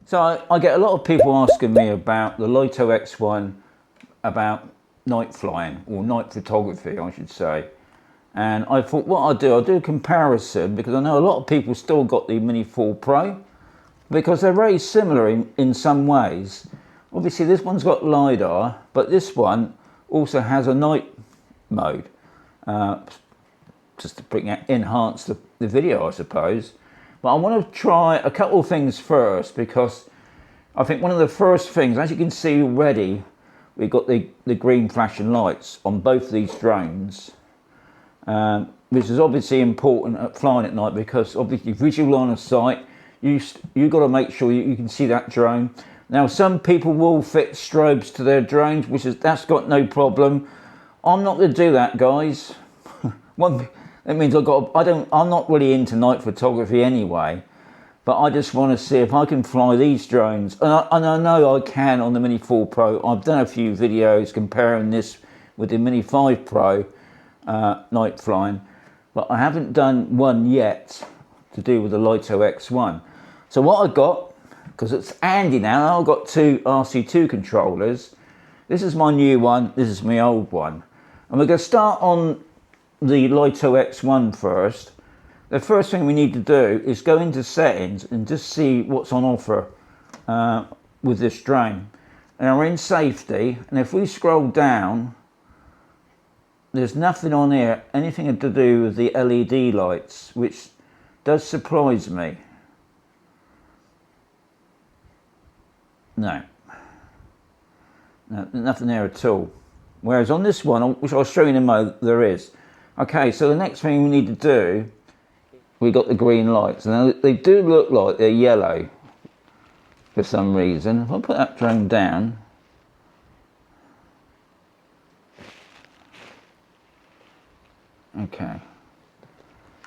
So I get a lot of people asking me about the Lito X1, about night flying, or night photography I should say. And I thought what I'll do a comparison, because I know a lot of people still got the Mini 4 Pro, because they're very similar in some ways. Obviously this one's got LiDAR, but this one also has a night mode, just to enhance the video I suppose. But I want to try a couple of things first, because I think one of the first things, as you can see already, we've got the green flashing lights on both these drones, which is obviously important at flying at night, because obviously visual line of sight, you've got to make sure you can see that drone. Now some people will fit strobes to their drones, that's got no problem. I'm not going to do that, guys. That means I'm not really into night photography anyway, but I just want to see if I can fly these drones, and I know I can on the Mini 4 Pro. I've done a few videos comparing this with the Mini 5 Pro night flying, but I haven't done one yet to do with the Lito X1. So what I've got, because it's handy now, I've got two RC2 controllers. This is my new one, this is my old one, and we're going to start on the Lito X1 first. The first thing we need to do is go into settings and just see what's on offer with this drone. And we're in safety, and if we scroll down, there's nothing on here, anything to do with the LED lights, which does surprise me. No, nothing there at all. Whereas on this one, which I'll show you in a moment, there is. Okay, so the next thing we need to do, we got the green lights. Now they do look like they're yellow for some reason. If I put that drone down, okay.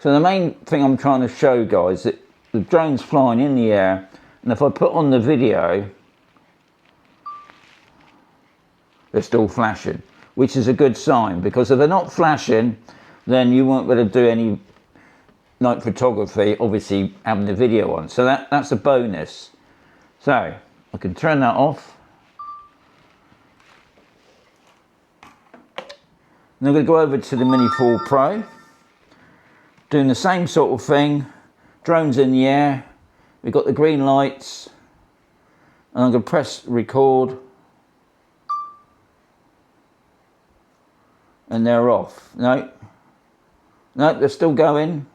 So the main thing I'm trying to show, guys, that the drone's flying in the air, and if I put on the video, they're still flashing, which is a good sign, because if they're not flashing, then you won't be able to do any night photography, obviously having the video on. So that's a bonus. So I can turn that off. And I'm going to go over to the Mini 4 Pro, doing the same sort of thing. Drone's in the air, we've got the green lights, and I'm going to press record, and they're off. No, they're still going.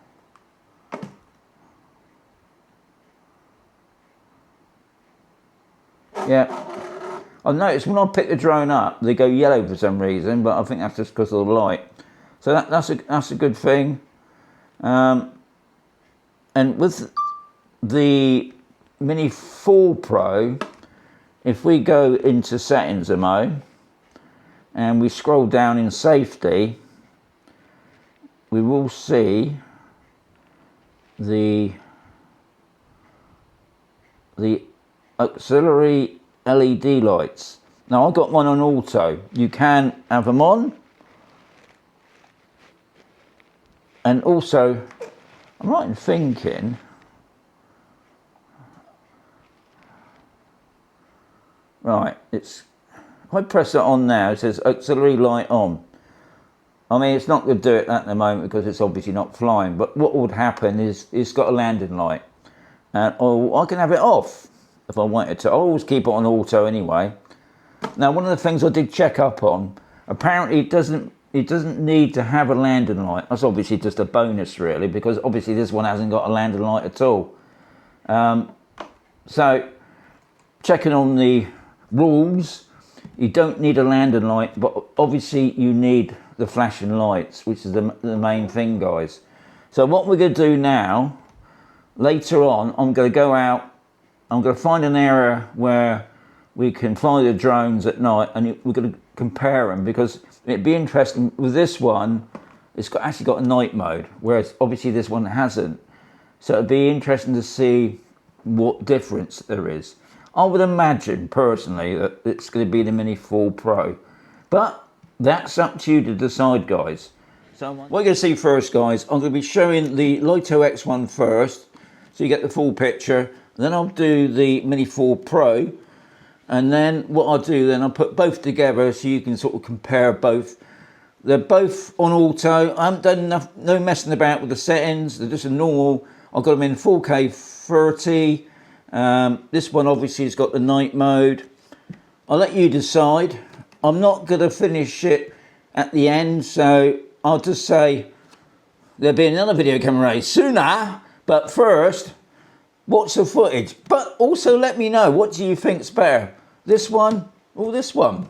Yeah, I've noticed when I pick the drone up, they go yellow for some reason, but I think that's just because of the light. So that's a good thing. And with the Mini 4 Pro, if we go into settings mode and we scroll down in safety, we will see the auxiliary LED lights. Now I've got one on auto. You can have them on, and also I'm right in thinking, right, if I press it on now, it says auxiliary light on. I mean, it's not going to do it at the moment because it's obviously not flying, but what would happen is it's got a landing light, and I can have it off if I wanted to. I always keep it on auto anyway. Now, one of the things I did check up on, apparently it doesn't need to have a landing light. That's obviously just a bonus really, because obviously this one hasn't got a landing light at all. So checking on the rules, you don't need a landing light, but obviously you need the flashing lights, which is the main thing, guys. So what we're going to do now, later on, I'm going to go out, I'm going to find an area where we can fly the drones at night, and we're going to compare them, because it'd be interesting. With this one, it's actually got a night mode, whereas obviously this one hasn't. So it'd be interesting to see what difference there is. I would imagine personally that it's going to be the Mini 4 Pro, but that's up to you to decide, guys. So what you're going to see first, guys, I'm going to be showing the Lito X1 first, so you get the full picture. then I'll do the Mini 4 Pro, and then what I'll do then, I'll put both together so you can sort of compare both. They're both on auto. I haven't done enough, no messing about with the settings. They're just a normal. I've got them in 4K 30. This one obviously has got the night mode. I'll let you decide. I'm not going to finish it at the end, so I'll just say there'll be another video coming out sooner. But first, watch the footage. But also let me know, what do you think's better? This one or this one?